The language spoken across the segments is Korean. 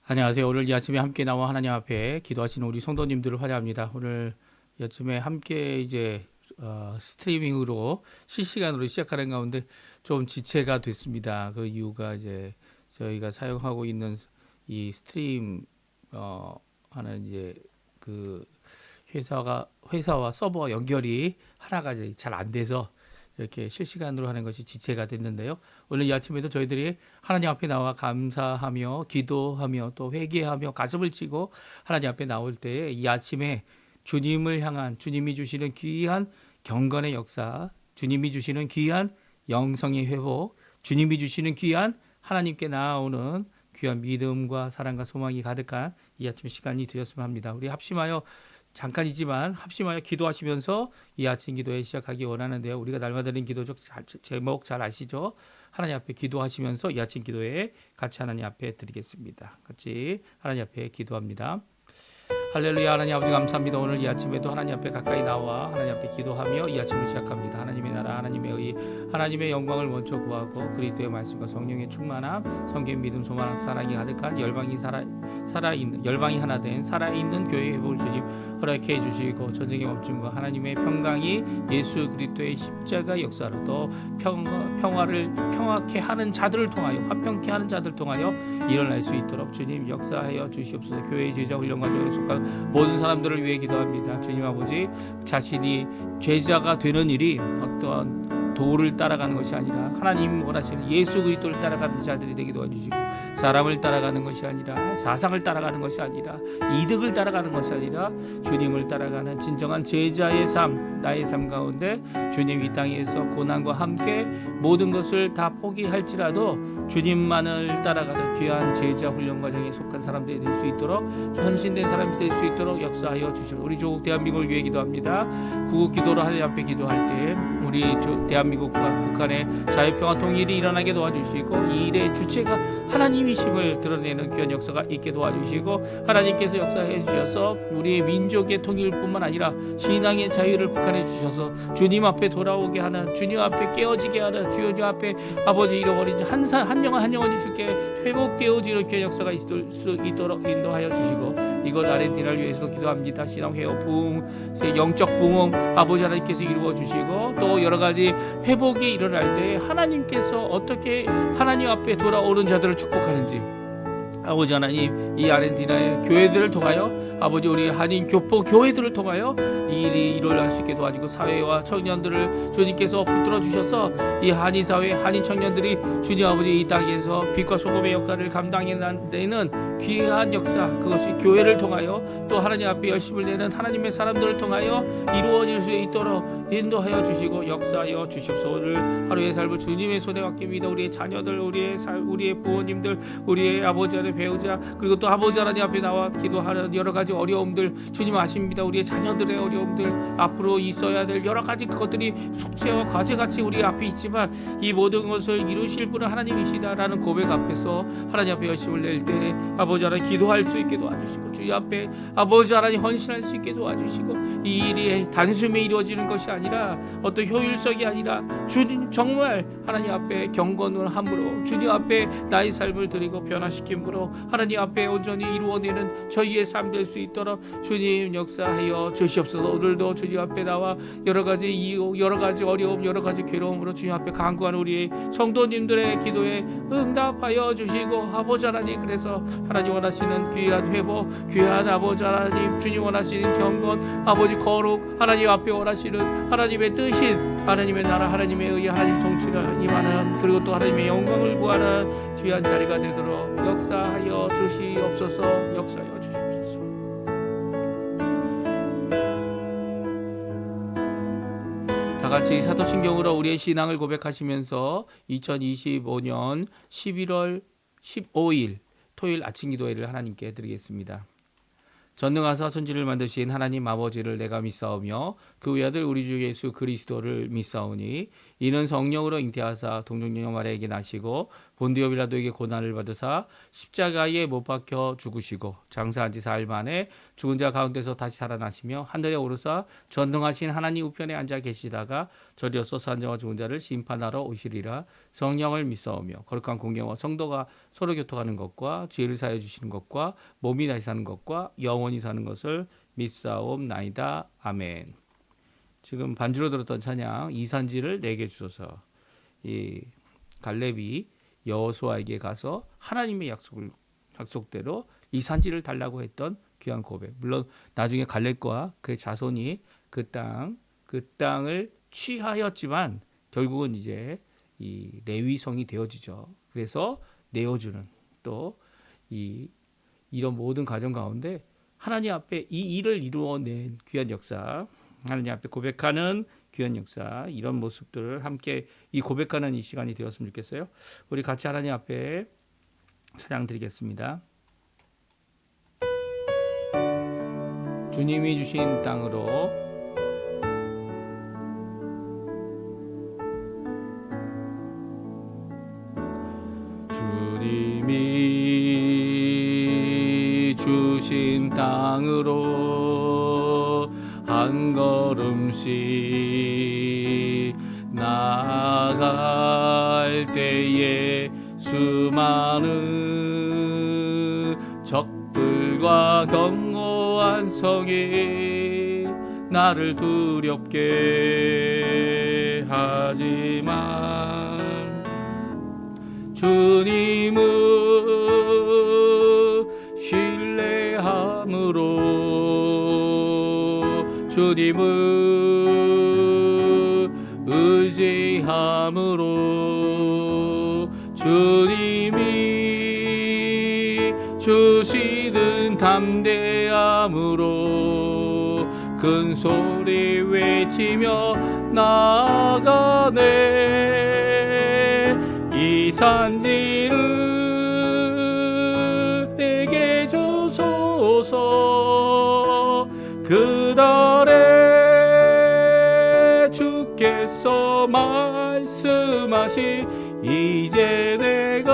안녕하세요. 오늘 이 아침에 함께 나와 하나님 앞에 기도하시는 우리 성도님들을 환영합니다. 오늘 이 아침에 함께 스트리밍으로 실시간으로 시작하는 가운데 좀 지체가 됐습니다. 그 이유가 이제 저희가 사용하고 있는 이 스트림 하는 그 회사와 서버 연결이 하나가 이제 잘 안 돼서 이렇게 실시간으로 하는 것이 지체가 됐는데요. 오늘 이 아침에도 저희들이 하나님 앞에 나와 감사하며 기도하며 또 회개하며 가슴을 치고 하나님 앞에 나올 때에 이 아침에 주님을 향한 주님이 주시는 귀한 경건의 역사, 주님이 주시는 귀한 영성의 회복, 주님이 주시는 귀한 하나님께 나아오는 귀한 믿음과 사랑과 소망이 가득한 이 아침 시간이 되었으면 합니다. 우리 합심하여 잠깐이지만 합심하여 기도하시면서 이 아침 기도에 시작하기 원하는데요. 우리가 날마다 드리는 기도적 제목 잘 아시죠? 하나님 앞에 기도하시면서 이 아침 기도에 같이 하나님 앞에 드리겠습니다. 같이 하나님 앞에 기도합니다. 할렐루야. 하나님 아버지 감사합니다. 오늘 이 아침에도 하나님 앞에 가까이 나와 하나님 앞에 기도하며 이 아침을 시작합니다. 하나님의 나라, 하나님의 의, 하나님의 영광을 먼저 구하고 그리스도의 말씀과 성령의 충만함, 성경 믿음, 소망, 사랑이 가득한 열방이 하나 된 살아있는 교회의 회복을 주님 허락해 주시고 전쟁의 멈춤과 하나님의 평강이 예수 그리스도의 십자가 역사로 또 평화를 평화케 하는 자들을 통하여 화평케 하는 자들을 통하여 일어날 수 있도록 주님 역사하여 주시옵소서. 교회의 제자 훈련 과정에 속한 모든 사람들을 위해 기도합니다. 주님 아버지, 자신이 제자가 되는 일이 어떤 도를 따라가는 것이 아니라 하나님 원하시는 예수 그리스도를 따라가는 자들이 되게 도와주시고, 사람을 따라가는 것이 아니라 사상을 따라가는 것이 아니라 이득을 따라가는 것이 아니라 주님을 따라가는 진정한 제자의 삶, 나의 삶 가운데 주님 이 땅에서 고난과 함께 모든 것을 다 포기할지라도 주님만을 따라가는 귀한 제자 훈련 과정에 속한 사람들이 될 수 있도록, 헌신된 사람이 될 수 있도록 역사하여 주시고, 우리 조국 대한민국을 위해 기도합니다. 구국 기도로 하나님 앞에 기도할 때 우리 대한민국과 북한의 자유평화 통일이 일어나게 도와주시고, 이 일의 주체가 하나님이심을 드러내는 귀한 역사가 있게 도와주시고, 하나님께서 역사해 주셔서 우리 민족의 통일뿐만 아니라 신앙의 자유를 북한에 주셔서 주님 앞에 돌아오게 하는, 주님 앞에 깨어지게 하는, 주님 앞에 아버지 잃어버린 한 영혼이 주께 회복되어지는 귀한 역사가 있을 수 있도록 인도하여 주시고, 이곳 아르헨티나를 위해서 기도합니다. 신앙 회복 부흥, 영적 부흥 아버지 하나님께서 이루어 주시고, 또 여러 가지 회복이 일어날 때 하나님께서 어떻게 하나님 앞에 돌아오는 자들을 축복하는지, 아버지 하나님 이 아르헨티나의 교회들을 통하여, 아버지 우리 한인 교포 교회들을 통하여 이 일이 일어날 수 있게 도와주고, 사회와 청년들을 주님께서 붙들어 주셔서 이 한인 사회, 한인 청년들이 주님 아버지 이 땅에서 빛과 소금의 역할을 감당해내는 귀한 역사, 그것이 교회를 통하여 또 하나님 앞에 열심을 내는 하나님의 사람들을 통하여 이루어질 수 있도록 인도하여 주시고 역사하여 주시옵소서. 오늘 하루의 삶을 주님의 손에 맡깁니다. 우리의 자녀들, 우리의 부모님들, 우리의 아버지 하나님 배우자, 그리고 또 아버지 하나님 앞에 나와 기도하는 여러 가지 어려움들 주님 아십니다. 우리의 자녀들의 어려움들, 앞으로 있어야 될 여러 가지 그것들이 숙제와 과제같이 우리 앞에 있지만 이 모든 것을 이루실 분은 하나님이시다라는 고백 앞에서 하나님 앞에 열심을 낼 때 아버지 하나님 기도할 수 있게 도와주시고, 주님 앞에 아버지 하나님 헌신할 수 있게 도와주시고, 이 일이 단숨에 이루어지는 것이 아니라 어떤 효율성이 아니라 주님 정말 하나님 앞에 경건을 함으로 주님 앞에 나의 삶을 드리고 변화시킴으로 하나님 앞에 온전히 이루어내는 저희의 삶 될 수 있도록 주님 역사하여 주시옵소서. 오늘도 주님 앞에 나와 여러 가지 이유, 여러 가지 어려움, 여러 가지 괴로움으로 주님 앞에 간구하는 우리 성도님들의 기도에 응답하여 주시고, 아버지 하나님, 그래서 하나님 원하시는 귀한 회복, 귀한 아버지 하나님, 주님 원하시는 경건, 아버지 거룩, 하나님 앞에 원하시는 하나님의 뜻인 하나님의 나라, 하나님의 의, 하나님 통치가 임하는, 그리고 또 하나님의 영광을 구하는 귀한 자리가 되도록 역사하여 주시옵소서. 역사하여 주시옵소서. 다 같이 사도신경으로 우리의 신앙을 고백하시면서 2025년 11월 15일 토요일 아침 기도회를 하나님께 드리겠습니다. 전능하사 천지를 만드신 하나님 아버지를 내가 믿사오며 그 외아들 우리 주 예수 그리스도를 믿사오니, 이는 성령으로 잉태하사 동정녀 마리아에게 나시고 본디오 빌라도에게 고난을 받으사 십자가에 못 박혀 죽으시고 장사한 지 사흘 만에 죽은 자 가운데서 다시 살아나시며 하늘에 오르사 전능하신 하나님 우편에 앉아 계시다가 저리로서 산자와 죽은 자를 심판하러 오시리라. 성령을 믿사오며 거룩한 공예와 성도가 서로 교통하는 것과 죄를 사해 주시는 것과 몸이 다시 사는 것과 영원히 사는 것을 믿사옵나이다. 아멘. 지금 반주로 들었던 찬양 이산지를 내게 주소서. 이 갈렙이 여호수아에게 가서 하나님의 약속대로 이산지를 달라고 했던 귀한 고백. 물론 나중에 갈렙과 그의 자손이 그 땅을 취하였지만 결국은 이제 이 레위성이 되어지죠. 그래서 내어주는 또 이런 모든 과정 가운데 하나님 앞에 이 일을 이루어낸 귀한 역사, 하나님 앞에 고백하는 귀한 역사, 이런 모습들을 함께 이 고백하는 이 시간이 되었으면 좋겠어요. 우리 같이 하나님 앞에 찬양 드리겠습니다. 주님이 주신 땅으로 주님이 주신 땅으로 한 걸음씩 나아갈 때에 수많은 적들과 견고한 성이 나를 두렵게 하지만 주님을 신뢰함으로 주님을 의지함으로 주님이 주시는 담대함으로 큰 소리 외치며 나아가네. 이 산지를 내게 주소서. 그날에 주께서 말씀하시 이제 내가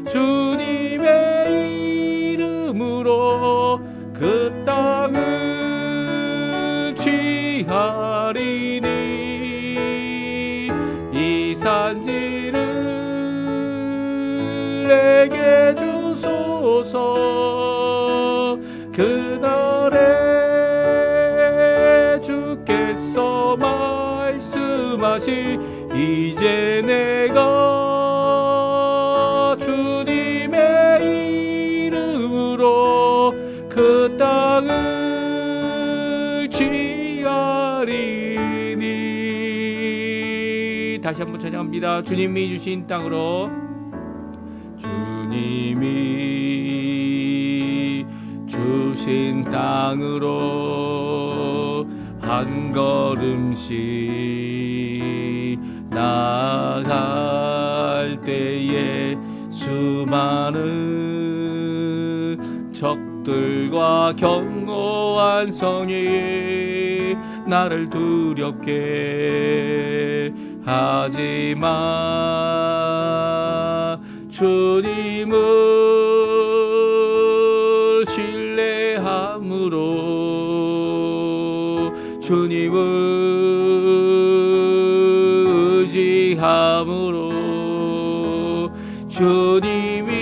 주님의 이름으로 그 땅을 취하리니. 이 산지를 내게 주소서. 그날에 주께서 말씀하시 이제 내가 주님의 이름으로 그 땅을 취하리니. 다시 한번 찬양합니다. 주님이 주신 땅으로 주님이 주신 땅으로 한 걸음씩 나아갈 때에 수많은 적들과 견고한 성이 나를 두렵게 하지만 주님을 신뢰함으로 주님을 의지함으로 주님이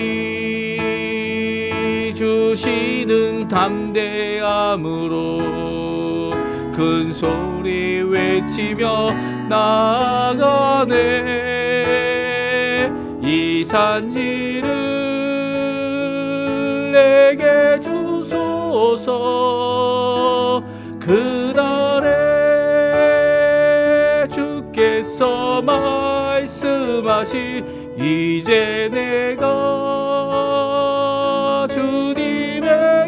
주시는 담대함으로 큰 소리 외치며 나아가네. 이 산지를 내게 주소서. 그날에 주께서 말씀하시 이제 내가 주님의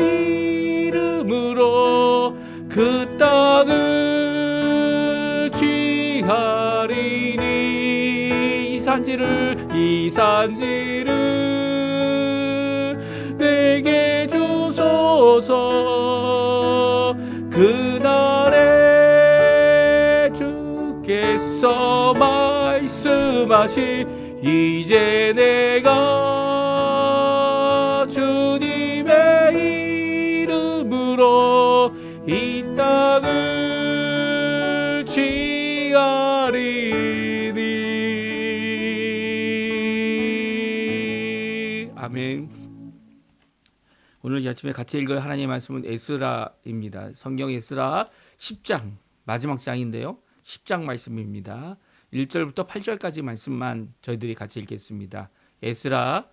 이름으로 그 땅을 취하리니. 이 산지를 내게 주소서. 그날에 주께서 말씀하시 이제 내가 주님의 이름으로 이 땅을 취하리니. 아멘. 오늘 이 아침에 같이 읽을 하나님의 말씀은 에스라입니다. 성경 에스라 10장 마지막 장인데요. 10장 말씀입니다. 1절부터 8절까지 말씀만 저희들이 같이 읽겠습니다. 에스라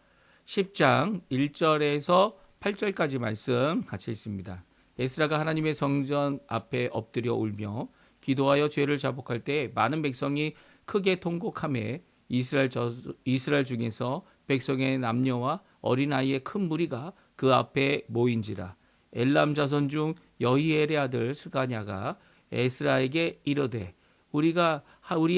10장 1절에서 8절까지 말씀 같이 읽습니다. 에스라가 하나님의 성전 앞에 엎드려 울며 기도하여 죄를 자복할 때 많은 백성이 크게 통곡하매 이스라엘 중에서 백성의 남녀와 어린아이의 큰 무리가 그 앞에 모인지라. 엘람 자손 중 여히엘의 아들 스가냐가 에스라에게 이르되 우리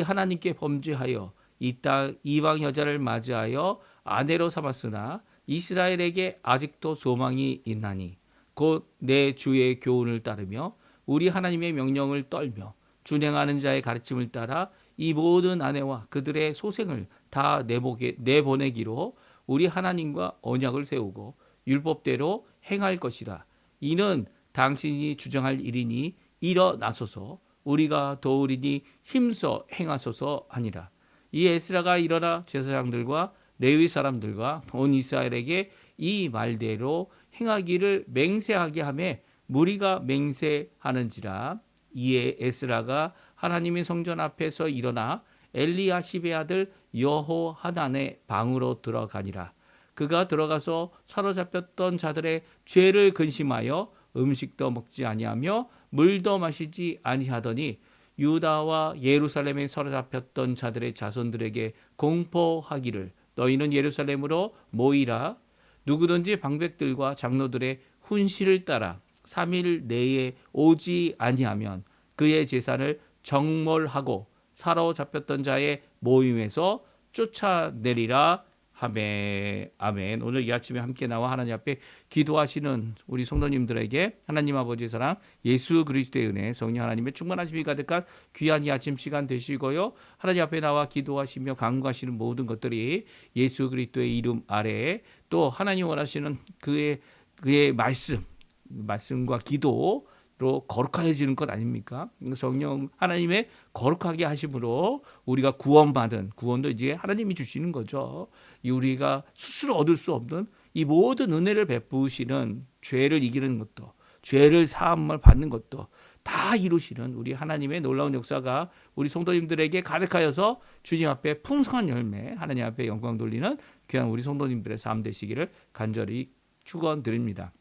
하나님께 범죄하여 이 땅 이방 여자를 맞이하여 아내로 삼았으나 이스라엘에게 아직도 소망이 있나니 곧 내 주의 교훈을 따르며 우리 하나님의 명령을 떨며 준행하는 자의 가르침을 따라 이 모든 아내와 그들의 소생을 다 내보내기로 우리 하나님과 언약을 세우고 율법대로 행할 것이라. 이는 당신이 주장할 일이니 일어나소서 우리가 도우리니 힘써 행하소서 하니라. 이 에스라가 일어나 제사장들과 레위 사람들과 온 이스라엘에게 이 말대로 행하기를 맹세하게 하며 무리가 맹세하는지라. 이에 에스라가 하나님의 성전 앞에서 일어나 엘리야십의 아들 여호하난의 방으로 들어가니라. 그가 들어가서 사로잡혔던 자들의 죄를 근심하여 음식도 먹지 아니하며 물도 마시지 아니하더니 유다와 예루살렘에 사로잡혔던 자들의 자손들에게 공포하기를 너희는 예루살렘으로 모이라. 누구든지 방백들과 장로들의 훈시를 따라 3일 내에 오지 아니하면 그의 재산을 정몰하고 사로잡혔던 자의 모임에서 쫓아내리라 하매. 아멘. 오늘 이 아침에 함께 나와 하나님 앞에 기도하시는 우리 성도님들에게 하나님 아버지의 사랑, 예수 그리스도의 은혜, 성령 하나님의 충만하심이 가득한 귀한 이 아침 시간 되시고요. 하나님 앞에 나와 기도하시며 간구하시는 모든 것들이 예수 그리스도의 이름 아래에 또 하나님 원하시는 그의 말씀과 기도로 거룩해지는 것 아닙니까? 성령 하나님의 거룩하게 하심으로 우리가 구원받은 구원도 이제 하나님이 주시는 거죠. 우리가 스스로 얻을 수 없는 이 모든 은혜를 베푸시는 죄를 이기는 것도 죄를 사함을 받는 것도 다 이루시는 우리 하나님의 놀라운 역사가 우리 성도님들에게 가득하여서 주님 앞에 풍성한 열매 하나님 앞에 영광 돌리는 귀한 우리 성도님들의 삶 되시기를 간절히 축원드립니다.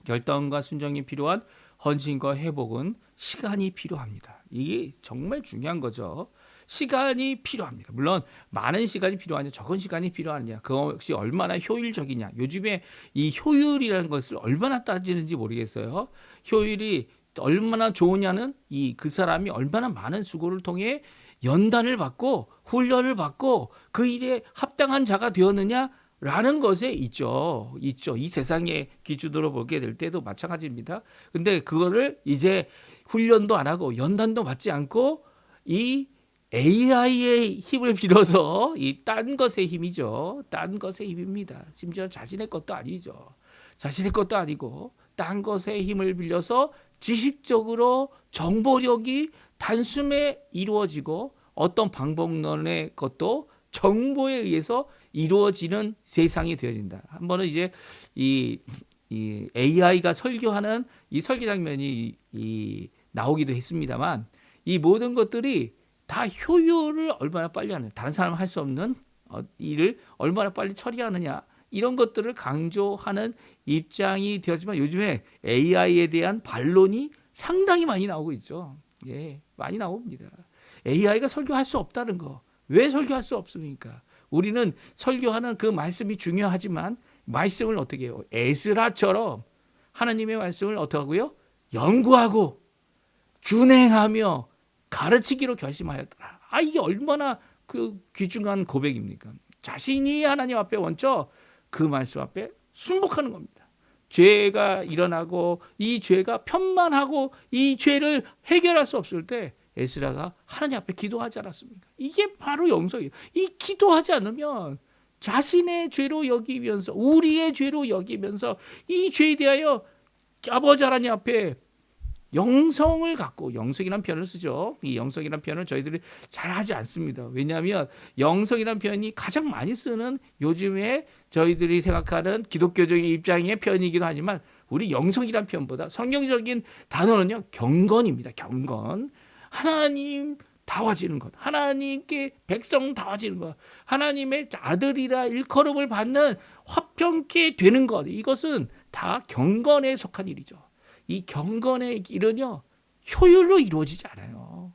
결단과 순종이 필요한 헌신과 회복은 시간이 필요합니다. 이게 정말 중요한 거죠. 시간이 필요합니다. 물론 많은 시간이 필요하냐 적은 시간이 필요하냐 그것이 얼마나 효율적이냐. 요즘에 이 효율이라는 것을 얼마나 따지는지 모르겠어요. 효율이 얼마나 좋으냐는 그 사람이 얼마나 많은 수고를 통해 연단을 받고 훈련을 받고 그 일에 합당한 자가 되었느냐 라는 것에 있죠. 이 세상의 기준으로 보게 될 때도 마찬가지입니다. 근데 그거를 이제 훈련도 안 하고 연단도 받지 않고 이 AI의 힘을 빌어서 이 딴 것의 힘이죠. 딴 것의 힘입니다. 심지어 자신의 것도 아니죠. 자신의 것도 아니고 딴 것의 힘을 빌려서 지식적으로 정보력이 단숨에 이루어지고 어떤 방법론의 것도 정보에 의해서 이루어지는 세상이 되어진다. 한 번은 이제 이 AI가 설교하는 이 설교 장면이 나오기도 했습니다만 이 모든 것들이 다 효율을 얼마나 빨리 하느냐, 다른 사람 할 수 없는 일을 얼마나 빨리 처리하느냐 이런 것들을 강조하는 입장이 되었지만 요즘에 AI에 대한 반론이 상당히 많이 나오고 있죠. 예, 많이 나옵니다. AI가 설교할 수 없다는 거. 왜 설교할 수 없습니까? 우리는 설교하는 그 말씀이 중요하지만 말씀을 어떻게 해요? 에스라처럼 하나님의 말씀을 어떻게 하고요? 연구하고 준행하며 가르치기로 결심하였더라. 이게 얼마나 그 귀중한 고백입니까? 자신이 하나님 앞에 먼저 그 말씀 앞에 순복하는 겁니다. 죄가 일어나고 이 죄가 편만하고 이 죄를 해결할 수 없을 때 에스라가 하나님 앞에 기도하지 않았습니까? 이게 바로 영성이에요. 이 기도하지 않으면 자신의 죄로 여기면서, 우리의 죄로 여기면서 이 죄에 대하여 아버지 하나님 앞에 영성을 갖고, 영성이란 표현을 쓰죠. 이 영성이란 표현을 저희들이 잘 하지 않습니다. 왜냐하면 영성이란 표현이 가장 많이 쓰는 요즘에 저희들이 생각하는 기독교적인 입장의 표현이기도 하지만, 우리 영성이란 표현보다 성경적인 단어는요, 경건입니다. 경건. 하나님 다워지는 것, 하나님께 백성 다워지는 것, 하나님의 아들이라 일컬음을 받는 화평케 되는 것, 이것은 다 경건에 속한 일이죠. 이 경건의 일은요, 효율로 이루어지지 않아요.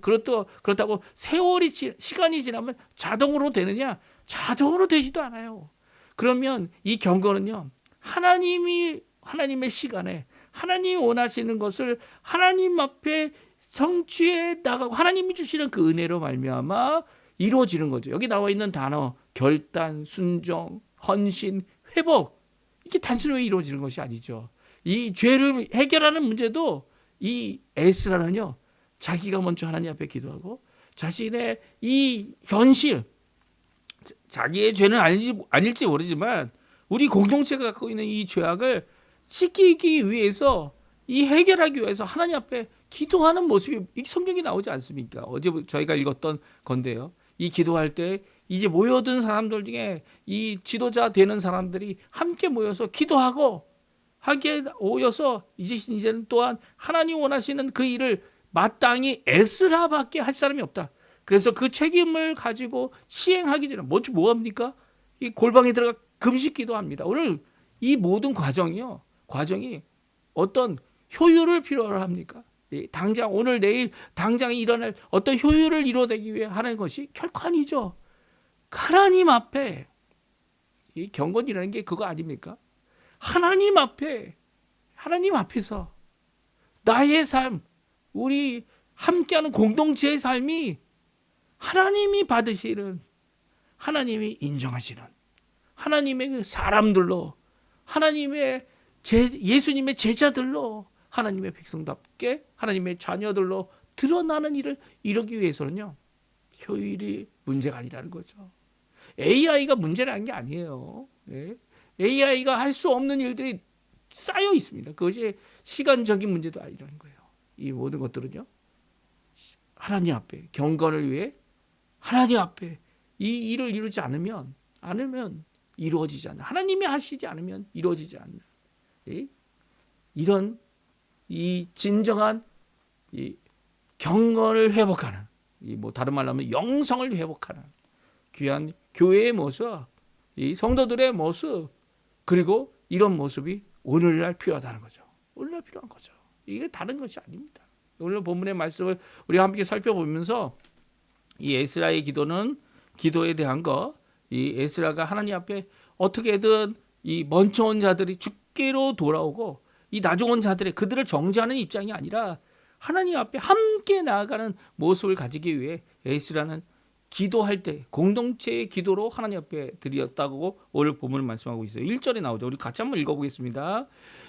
그렇다고 시간이 지나면 자동으로 되느냐? 자동으로 되지도 않아요. 그러면 이 경건은요, 하나님의 시간에 하나님이 원하시는 것을 하나님 앞에 성취해 나가고, 하나님이 주시는 그 은혜로 말미암아 이루어지는 거죠. 여기 나와 있는 단어 결단, 순종, 헌신, 회복, 이게 단순히 이루어지는 것이 아니죠. 이 죄를 해결하는 문제도 이 에스라는요, 자기가 먼저 하나님 앞에 기도하고 자신의 이 현실, 자기의 죄는 아닐지 모르지만 우리 공동체가 갖고 있는 이 죄악을 씻기기 위해서, 이 해결하기 위해서 하나님 앞에 기도하는 모습이 성경에 나오지 않습니까? 어제 저희가 읽었던 건데요. 이 기도할 때 이제 모여든 사람들 중에 이 지도자 되는 사람들이 함께 모여서 기도하고, 함께 모여서 이제는 또한 하나님 원하시는 그 일을 마땅히 에스라밖에 할 사람이 없다. 그래서 그 책임을 가지고 시행하기 전에 먼저 뭐 합니까? 이 골방에 들어가 금식 기도합니다. 오늘 이 모든 과정이 어떤 효율을 필요로 합니까? 당장 오늘 내일 당장 일어날 어떤 효율을 이뤄내기 위해 하는 것이 결코 아니죠. 하나님 앞에, 이 경건이라는 게 그거 아닙니까? 하나님 앞에서 나의 삶, 우리 함께하는 공동체의 삶이 하나님이 받으시는, 하나님이 인정하시는 하나님의 그 사람들로, 예수님의 제자들로, 하나님의 백성답게 하나님의 자녀들로 드러나는 일을 이루기 위해서는요, 효율이 문제가 아니라는 거죠. AI가 문제라는 게 아니에요. AI가 할 수 없는 일들이 쌓여 있습니다. 그것이 시간적인 문제도 아니라는 거예요. 이 모든 것들은요, 하나님 앞에 경건을 위해 하나님 앞에 이 일을 이루지 않으면 이루어지지 않는, 하나님이 하시지 않으면 이루어지지 않는, 이런 이 진정한 이 경건을 회복하는, 다른 말로 하면 영성을 회복하는 귀한 교회의 모습, 이 성도들의 모습, 그리고 이런 모습이 오늘날 필요하다는 거죠. 오늘날 필요한 거죠. 이게 다른 것이 아닙니다. 오늘 본문의 말씀을 우리가 함께 살펴보면서, 이 에스라의 기도에 대한 거, 이 에스라가 하나님 앞에 어떻게든 이 먼저 온 자들이 주께로 돌아오고, 이 나중 온 자들의 그들을 정죄하는 입장이 아니라 하나님 앞에 함께 나아가는 모습을 가지기 위해 에스라는 기도할 때 공동체의 기도로 하나님 앞에 드렸다고 오늘 본문을 말씀하고 있어요. 1절에 나오죠. 우리 같이 한번 읽어보겠습니다.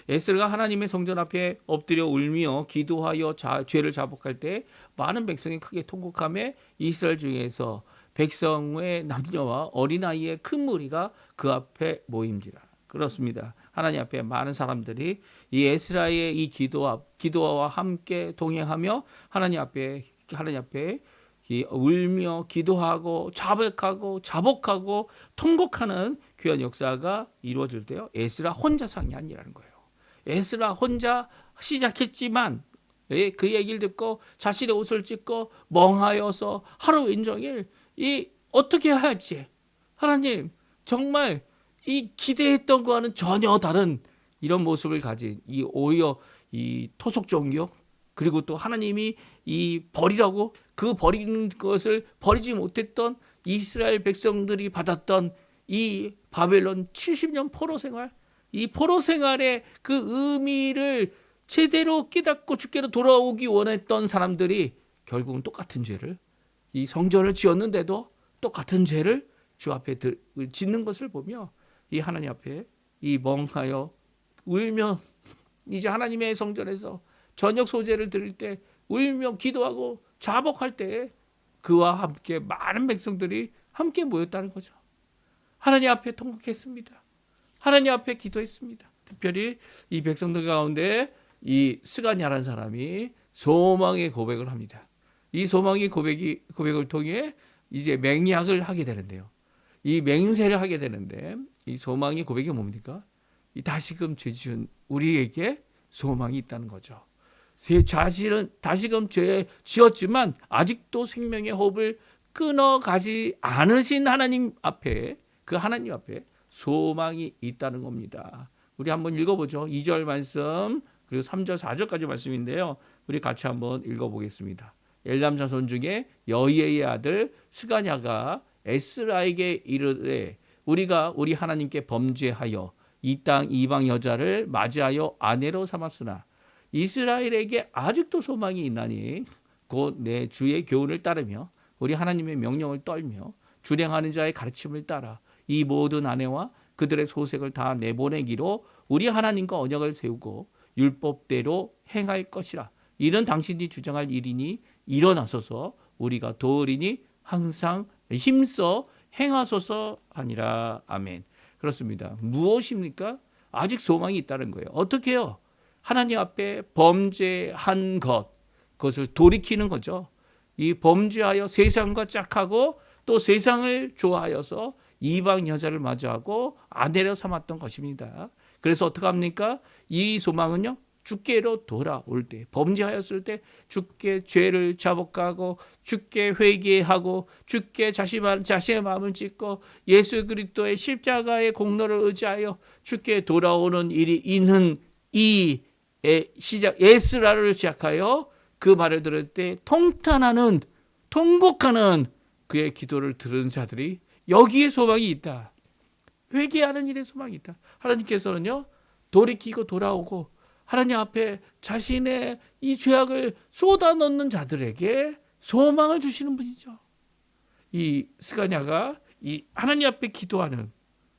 에스라가 하나님의 성전 앞에 엎드려 울며 기도하여 죄를 자복할 때 많은 백성이 크게 통곡하며 이스라엘 중에서 백성의 남녀와 어린아이의 큰 무리가 그 앞에 모임지라. 그렇습니다. 하나님 앞에 많은 사람들이 이 에스라의 이 기도와 함께 동행하며 하나님 앞에 울며 기도하고 자복하고 통곡하는 귀한 역사가 이루어질 때요, 에스라 혼자서 한 게 아니라는 거예요. 에스라 혼자 시작했지만 그 얘기를 듣고 자신의 옷을 찢고 멍하여서 하루 온종일 어떻게 할지, 하나님 정말 이 기대했던 거와는 전혀 다른 이런 모습을 가진 오히려 이 토속 종교, 그리고 또 하나님이 버리라고 그 버리는 것을 버리지 못했던 이스라엘 백성들이 받았던 이 바벨론 70년 포로 생활, 이 포로 생활의 그 의미를 제대로 깨닫고 주께로 돌아오기 원했던 사람들이 결국은 똑같은 죄를, 이 성전을 지었는데도 똑같은 죄를 주 앞에 짓는 것을 보며 이 하나님 앞에 멍하여 울며 이제 하나님의 성전에서 저녁 소제를 드릴 때 울며 기도하고 자복할 때 그와 함께 많은 백성들이 함께 모였다는 거죠. 하나님 앞에 통곡했습니다. 하나님 앞에 기도했습니다. 특별히 이 백성들 가운데 이 스가냐라는 사람이 소망의 고백을 합니다. 이 소망의 고백을 통해 이제 맹약을 하게 되는데요. 이 맹세를 하게 되는데 이 소망의 고백이 뭡니까? 이 다시금 죄 지은 우리에게 소망이 있다는 거죠. 자신은 다시금 죄 지었지만 아직도 생명의 호흡을 끊어가지 않으신 하나님 앞에, 그 하나님 앞에 소망이 있다는 겁니다. 우리 한번 읽어보죠. 2절 말씀 그리고 3절 4절까지 말씀인데요. 우리 같이 한번 읽어보겠습니다. 엘람 자손 중에 여이의 아들 스가냐가 에스라에게 이르되 우리가 우리 하나님께 범죄하여 이 땅 이방 여자를 맞이하여 아내로 삼았으나 이스라엘에게 아직도 소망이 있나니 곧 내 주의 교훈을 따르며 우리 하나님의 명령을 떨며 준행하는 자의 가르침을 따라 이 모든 아내와 그들의 소색을 다 내보내기로 우리 하나님과 언약을 세우고 율법대로 행할 것이라. 이는 당신이 주장할 일이니 일어나소서 우리가 도우리니 항상 힘써 행하소서 하니라. 아멘. 그렇습니다. 무엇입니까? 아직 소망이 있다는 거예요. 어떻게 해요? 하나님 앞에 범죄한 그것을 돌이키는 거죠. 이 범죄하여 세상과 짝하고 또 세상을 좋아하여서 이방 여자를 맞이하고 아내로 삼았던 것입니다. 그래서 어떻게 합니까? 이 소망은요, 주께로 돌아올 때, 범죄하였을 때 주께 죄를 자복하고 주께 회개하고 주께 자신의 마음을 찢고 예수 그리스도의 십자가의 공로를 의지하여 주께 돌아오는 일이 있는 이 시작 에스라를 시작하여 그 말을 들을 때 통탄하는 통곡하는 그의 기도를 들은 자들이 여기에 소망이 있다. 회개하는 일에 소망이 있다. 하나님께서는요, 돌이키고 돌아오고 하나님 앞에 자신의 이 죄악을 쏟아넣는 자들에게 소망을 주시는 분이죠. 이 스가냐가 이 하나님 앞에 기도하는,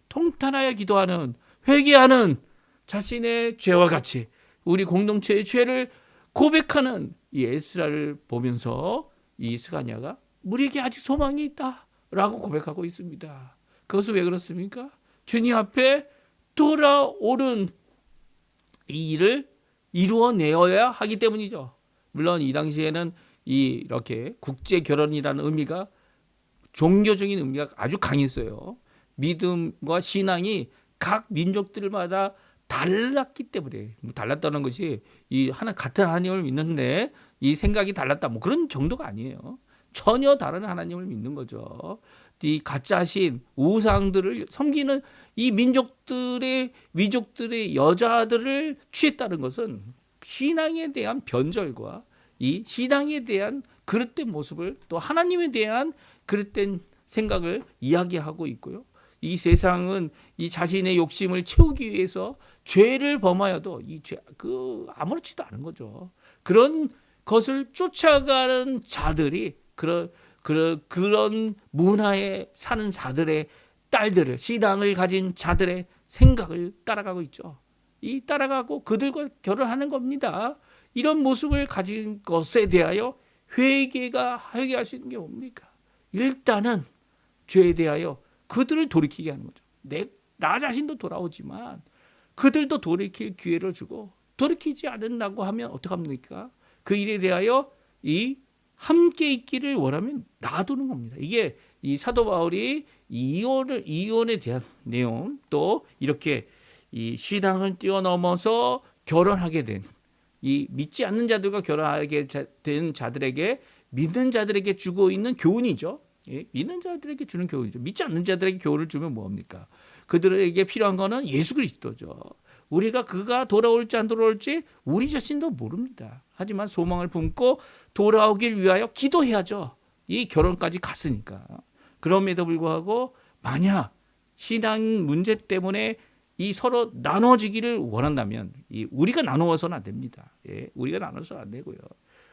통탄하여 기도하는, 회개하는 자신의 죄와 같이 우리 공동체의 죄를 고백하는 이 에스라를 보면서 이 스가냐가 우리에게 아직 소망이 있다라고 고백하고 있습니다. 그것은 왜 그렇습니까? 주님 앞에 돌아오는 이 일을 이루어내어야 하기 때문이죠. 물론 이 당시에는 이렇게 국제 결혼이라는 의미가 종교적인 의미가 아주 강했어요. 믿음과 신앙이 각 민족들마다 달랐기 때문에, 달랐다는 것이 이 하나 같은 하나님을 믿는데 이 생각이 달랐다 뭐 그런 정도가 아니에요. 전혀 다른 하나님을 믿는 거죠. 이 가짜신 우상들을 섬기는 이 민족들의 여자들을 취했다는 것은 신앙에 대한 변절과 이 신앙에 대한 그릇된 모습을 또 하나님에 대한 그릇된 생각을 이야기하고 있고요. 이 세상은 이 자신의 욕심을 채우기 위해서 죄를 범하여도 이 죄 아무렇지도 않은 거죠. 그런 것을 쫓아가는 자들이 그런 문화에 사는 자들의 딸들을, 신앙을 가진 자들의 생각을 따라가고 있죠. 이 따라가고 그들과 결혼하는 겁니다. 이런 모습을 가진 것에 대하여 회개할 수 있는 게 뭡니까? 일단은 죄에 대하여 그들을 돌이키게 하는 거죠. 나 자신도 돌아오지만 그들도 돌이킬 기회를 주고 돌이키지 않는다고 하면 어떡합니까? 그 일에 대하여 이 함께 있기를 원하면 놔두는 겁니다. 이게 이 사도 바울이 이혼에 대한 내용, 또 이렇게 이 신앙을 뛰어넘어서 결혼하게 된 이 믿지 않는 자들과 결혼하게 된 자들에게, 믿는 자들에게 주고 있는 교훈이죠. 예, 믿는 자들에게 주는 교훈이죠. 믿지 않는 자들에게 교훈을 주면 뭐합니까? 그들에게 필요한 거는 예수 그리스도죠. 그가 돌아올지 안 돌아올지 우리 자신도 모릅니다. 하지만 소망을 품고 돌아오길 위하여 기도해야죠. 이 결혼까지 갔으니까. 그럼에도 불구하고 만약 신앙 문제 때문에 이 서로 나눠지기를 원한다면 우리가 나누어서는 안 됩니다. 예, 우리가 나눠서는 안 되고요.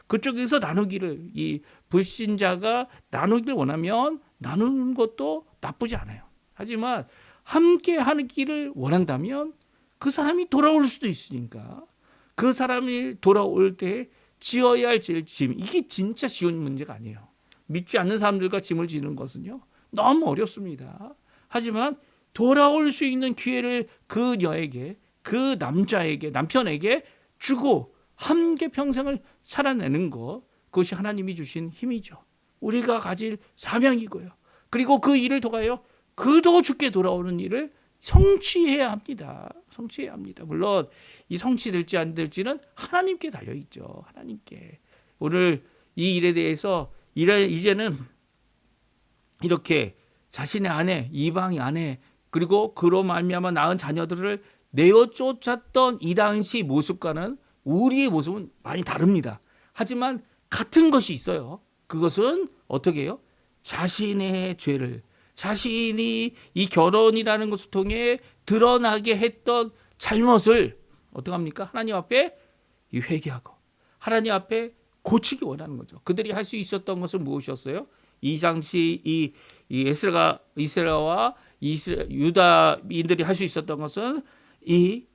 그쪽에서 나누기를, 이 불신자가 나누기를 원하면 나누는 것도 나쁘지 않아요. 하지만 함께 하기를 원한다면 그 사람이 돌아올 수도 있으니까 그 사람이 돌아올 때 지어야 할 짐, 이게 진짜 쉬운 문제가 아니에요. 믿지 않는 사람들과 짐을 지는 것은요 너무 어렵습니다. 하지만 돌아올 수 있는 기회를 그녀에게, 그 남편에게 주고 함께 평생을 살아내는 것, 그것이 하나님이 주신 힘이죠. 우리가 가질 사명이고요. 그리고 그 일을 통하여 그도 죽게 돌아오는 일을 성취해야 합니다. 성취해야 합니다. 물론 이 성취될지 안 될지는 하나님께 달려있죠. 하나님께. 오늘 이 일에 대해서 이제는 이렇게 자신의 아내, 이방의 아내, 그리고 그로 말미암아 낳은 자녀들을 내어 쫓았던 이 당시 모습과는 우리의 모습은 많이 다릅니다. 하지만 같은 것이 있어요. 그것은 어떻게 해요? 자신의 죄를, 자신이 이 결혼이라는 것을 통해 드러나게 했던 잘못을 어떻게 합니까? 하나님 앞에 회개하고 하나님 앞에 고치기 원하는 거죠. 그들이 할 수 있었던 것은 무엇이었어요? 이 당시 이 이스라엘과 유다인들이 할 수 있었던 것은 이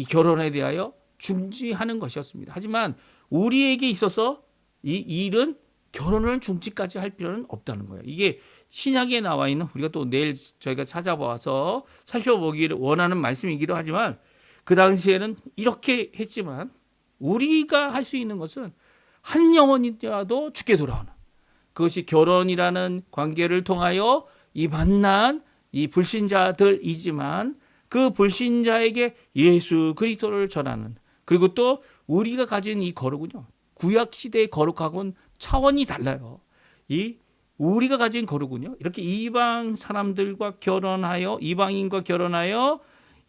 결혼에 대하여 중지하는 것이었습니다. 하지만 우리에게 있어서 이 일은 결혼을 중지까지 할 필요는 없다는 거예요. 이게 신약에 나와 있는, 우리가 또 내일 저희가 찾아봐서 살펴보기를 원하는 말씀이기도 하지만 그 당시에는 이렇게 했지만 우리가 할 수 있는 것은 한 영혼이라도 죽게 돌아오는, 그것이 결혼이라는 관계를 통하여 이 만난 이 불신자들이지만 그 불신자에게 예수 그리스도를 전하는, 그리고 또 우리가 가진 이 거룩은요 구약 시대의 거룩하고는 차원이 달라요. 이 우리가 가진 거룩은요 이렇게 이방 사람들과 결혼하여, 이방인과 결혼하여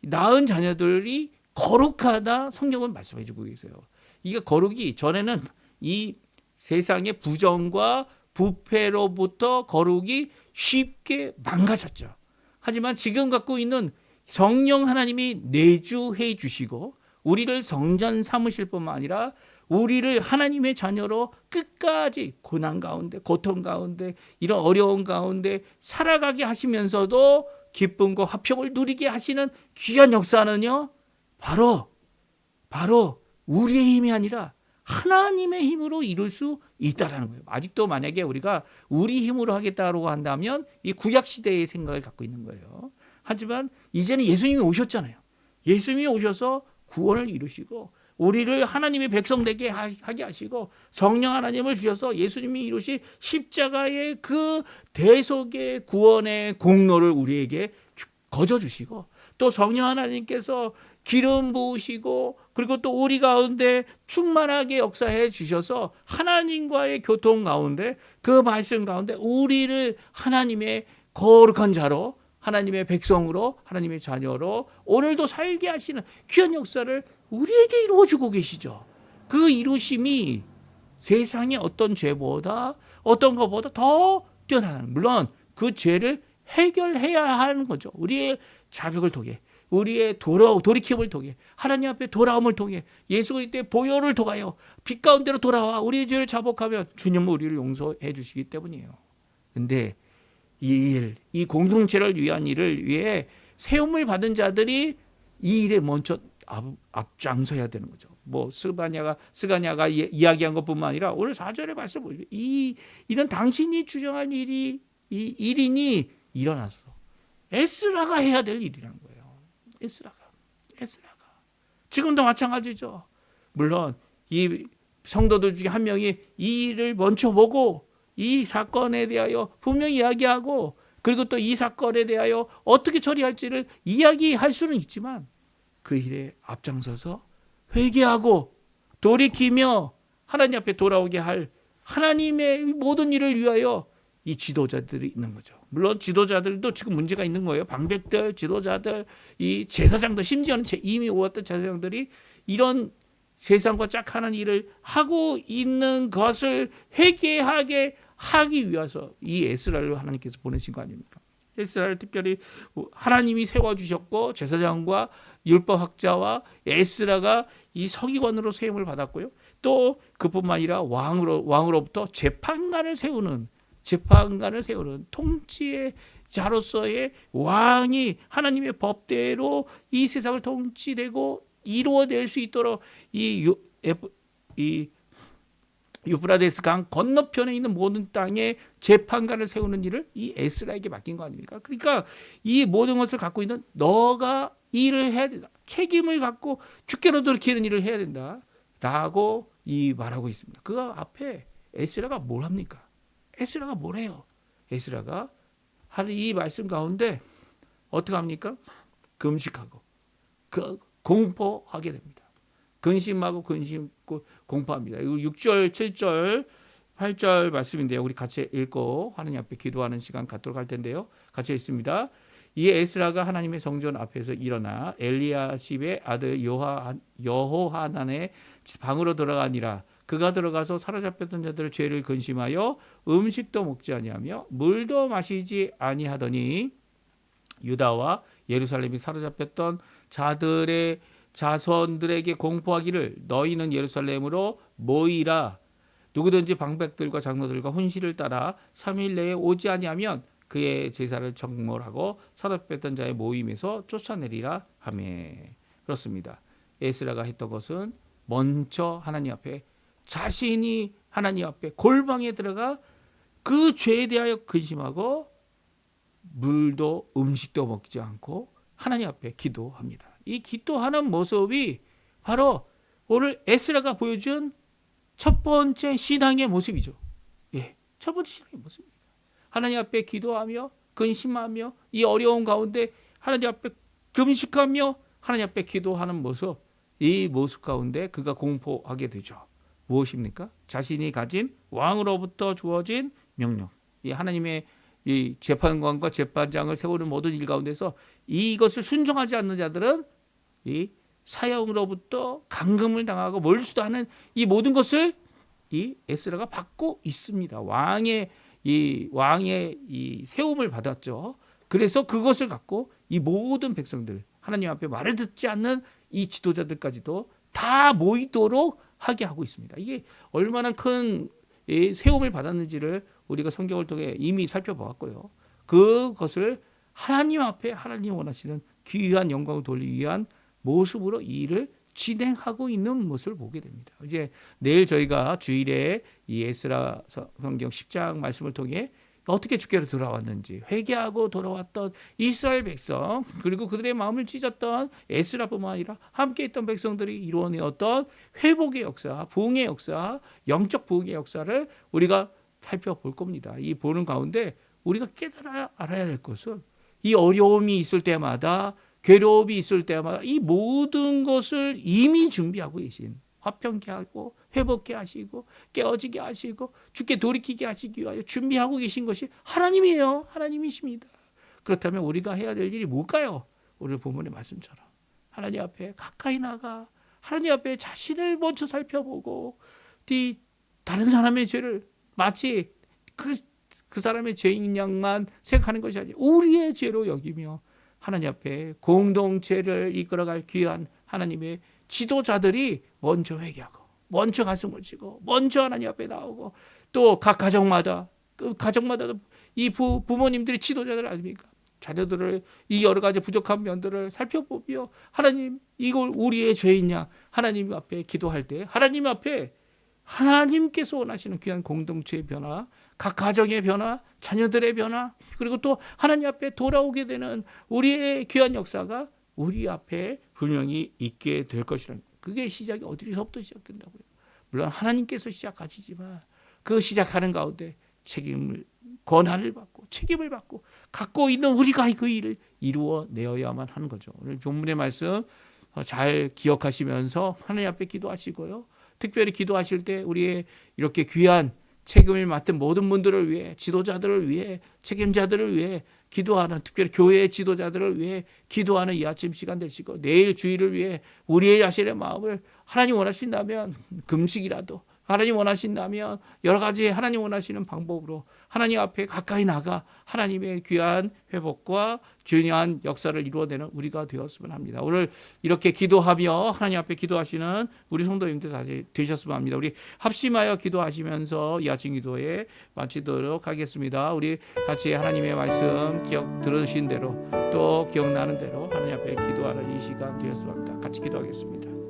낳은 자녀들이 거룩하다, 성경은 말씀해 주고 계세요. 이게 거룩이 전에는 이 세상의 부정과 부패로부터 거룩이 쉽게 망가졌죠. 하지만 지금 갖고 있는 성령 하나님이 내주해 주시고 우리를 성전 삼으실 뿐만 아니라 우리를 하나님의 자녀로 끝까지 고난 가운데, 고통 가운데, 이런 어려운 가운데 살아가게 하시면서도 기쁨과 화평을 누리게 하시는 귀한 역사는요 바로 우리의 힘이 아니라 하나님의 힘으로 이룰 수 있다라는 거예요. 아직도 만약에 우리가 우리 힘으로 하겠다고 한다면 이 구약 시대의 생각을 갖고 있는 거예요. 하지만 이제는 예수님이 오셨잖아요. 예수님이 오셔서 구원을 이루시고 우리를 하나님의 백성 되게 하게 하시고 성령 하나님을 주셔서 예수님이 이루신 십자가의 그 대속의 구원의 공로를 우리에게 거저 주시고 또 성령 하나님께서 기름 부으시고 그리고 또 우리 가운데 충만하게 역사해 주셔서 하나님과의 교통 가운데, 그 말씀 가운데 우리를 하나님의 거룩한 자로, 하나님의 백성으로, 하나님의 자녀로 오늘도 살게 하시는 귀한 역사를 우리에게 이루어주고 계시죠. 그 이루심이 세상의 어떤 죄보다, 어떤 것보다 더 뛰어나는, 물론 그 죄를 해결해야 하는 거죠. 우리의 자백을 통해, 우리의 돌이킴을 통해, 하나님 앞에 돌아옴을 통해, 예수 그리스도의 보혈을 통하여 빛 가운데로 돌아와 우리의 죄를 자복하면 주님은 우리를 용서해 주시기 때문이에요. 근데 이 공동체를 위한 일을 위해 세움을 받은 자들이 이 일에 먼저 앞장서야 되는 거죠. 뭐 스가냐가 이야기한 것뿐만 아니라 오늘 4절의 말씀 보시면 이런 당신이 주장한 일이 이 일인이 일어나서 에스라가 해야 될 일이라는 거예요. 에스라가 지금도 마찬가지죠. 물론 이 성도들 중에 한 명이 이 일을 먼저 보고 이 사건에 대하여 분명히 이야기하고 그리고 또 이 사건에 대하여 어떻게 처리할지를 이야기할 수는 있지만 그 일에 앞장서서 회개하고 돌이키며 하나님 앞에 돌아오게 할 하나님의 모든 일을 위하여 이 지도자들이 있는 거죠. 물론 지도자들도 지금 문제가 있는 거예요. 방백들, 지도자들, 이 제사장들, 심지어는 이미 오았던 제사장들이 이런 세상과 짝하는 일을 하고 있는 것을 회개하게 하기 위해서 이 에스라를 하나님께서 보내신 거 아닙니까? 에스라를 특별히 하나님이 세워주셨고 제사장과 율법학자와 에스라가 이 서기관으로 세움을 받았고요. 또 그뿐만 아니라 왕으로부터 재판관을 세우는 통치의 자로서의 왕이 하나님의 법대로 이 세상을 통치되고 이루어낼 수 있도록 이 유프라데스 강 건너편에 있는 모든 땅에 재판관을 세우는 일을 이 에스라에게 맡긴 거 아닙니까? 그러니까 이 모든 것을 갖고 있는 너가 일을 해야 된다. 책임을 갖고 주께로 돌이키는 일을 해야 된다. 라고 이 말하고 있습니다. 그 앞에 에스라가 뭘 합니까? 에스라가 뭘 해요? 에스라가 하는 이 말씀 가운데 어떻게 합니까? 금식하고 공포하게 됩니다. 근심하고 공포합니다. 6절, 7절, 8절 말씀인데요. 우리 같이 읽고 하나님 앞에 기도하는 시간 갖도록 할 텐데요. 같이 읽습니다. 이에 에스라가 하나님의 성전 앞에서 일어나 엘리야십의 아들 여호하난의 방으로 들어가니라. 그가 들어가서 사로잡혔던 자들의 죄를 근심하여 음식도 먹지 아니하며 물도 마시지 아니하더니 유다와 예루살렘이 사로잡혔던 자들의 자손들에게 공포하기를 너희는 예루살렘으로 모이라. 누구든지 방백들과 장로들과 혼시를 따라 3일 내에 오지 아니하면 그의 제사를 정몰하고 사로잡혔던 자의 모임에서 쫓아내리라 하매. 그렇습니다. 에스라가 했던 것은 먼저 하나님 앞에 자신이 하나님 앞에 골방에 들어가 그 죄에 대하여 근심하고 물도 음식도 먹지 않고 하나님 앞에 기도합니다. 이 기도하는 모습이 바로 오늘 에스라가 보여준 첫 번째 신앙의 모습이죠. 예, 첫 번째 신앙의 모습입니다. 하나님 앞에 기도하며 근심하며 이 어려운 가운데 하나님 앞에 금식하며 하나님 앞에 기도하는 모습, 이 모습 가운데 그가 공포하게 되죠. 무엇입니까? 자신이 가진 왕으로부터 주어진 명령, 이 하나님의 이 재판관과 재판장을 세우는 모든 일 가운데서 이것을 순종하지 않는 자들은 이 사형으로부터 감금을 당하고 몰수도 하는 이 모든 것을 이 에스라가 받고 있습니다. 왕의 이 세움을 받았죠. 그래서 그것을 갖고 이 모든 백성들, 하나님 앞에 말을 듣지 않는 이 지도자들까지도 다 모이도록 하게 하고 있습니다. 이게 얼마나 큰 세움을 받았는지를 우리가 성경을 통해 이미 살펴보았고요. 그것을 하나님 앞에 하나님 원하시는 귀한 영광을 돌리기 위한 모습으로 이 일을 진행하고 있는 모습을 보게 됩니다. 이제 내일 저희가 주일에 이 에스라 성경 10장 말씀을 통해 어떻게 주께로 돌아왔는지, 회개하고 돌아왔던 이스라엘 백성, 그리고 그들의 마음을 찢었던 에스라뿐만 아니라 함께 있던 백성들이 이루어내었던 회복의 역사, 부흥의 역사, 영적 부흥의 역사를 우리가 살펴볼 겁니다. 이 보는 가운데 우리가 깨달아야 알아야 될 것은 이 어려움이 있을 때마다, 괴로움이 있을 때마다 이 모든 것을 이미 준비하고 계신, 화평케 하고 회복케 하시고 깨어지게 하시고 주께 돌이키게 하시기 위하여 준비하고 계신 것이 하나님이에요. 하나님이십니다. 그렇다면 우리가 해야 될 일이 뭘까요? 오늘 본문의 말씀처럼 하나님 앞에 가까이 나가 하나님 앞에 자신을 먼저 살펴보고 다른 사람의 죄를 마치 그 사람의 죄인 양만 생각하는 것이 아니라 우리의 죄로 여기며 하나님 앞에 공동체를 이끌어갈 귀한 하나님의 지도자들이 먼저 회개하고 먼저 가슴을 치고 먼저 하나님 앞에 나오고 또 각 가정마다 그 가정마다도 이 부모님들이 지도자들 아닙니까? 자녀들을 이 여러 가지 부족한 면들을 살펴보며 하나님 이걸 우리의 죄이냐 하나님 앞에 기도할 때 하나님 앞에 하나님께서 원하시는 귀한 공동체의 변화, 각 가정의 변화, 자녀들의 변화, 그리고 또 하나님 앞에 돌아오게 되는 우리의 귀한 역사가 우리 앞에 분명히 있게 될 것이라는, 그게 시작이 어디서부터 시작된다고요? 물론 하나님께서 시작하시지만 그 시작하는 가운데 권한을 받고 책임을 받고 갖고 있는 우리가 그 일을 이루어내어야만 하는 거죠. 오늘 본문의 말씀 잘 기억하시면서 하나님 앞에 기도하시고요. 특별히 기도하실 때 우리의 이렇게 귀한 책임을 맡은 모든 분들을 위해, 지도자들을 위해, 책임자들을 위해 기도하는, 특별히 교회의 지도자들을 위해 기도하는 이 아침 시간 되시고, 내일 주일을 위해 우리의 자신의 마음을 하나님 원하신다면 금식이라도, 하나님 원하신다면 여러 가지 하나님 원하시는 방법으로 하나님 앞에 가까이 나가 하나님의 귀한 회복과 중요한 역사를 이루어내는 우리가 되었으면 합니다. 오늘 이렇게 기도하며 하나님 앞에 기도하시는 우리 성도님들 다 되셨으면 합니다. 우리 합심하여 기도하시면서 이 아침 기도에 마치도록 하겠습니다. 우리 같이 하나님의 말씀 들으신 대로 또 기억나는 대로 하나님 앞에 기도하는 이 시간 되었으면 합니다. 같이 기도하겠습니다.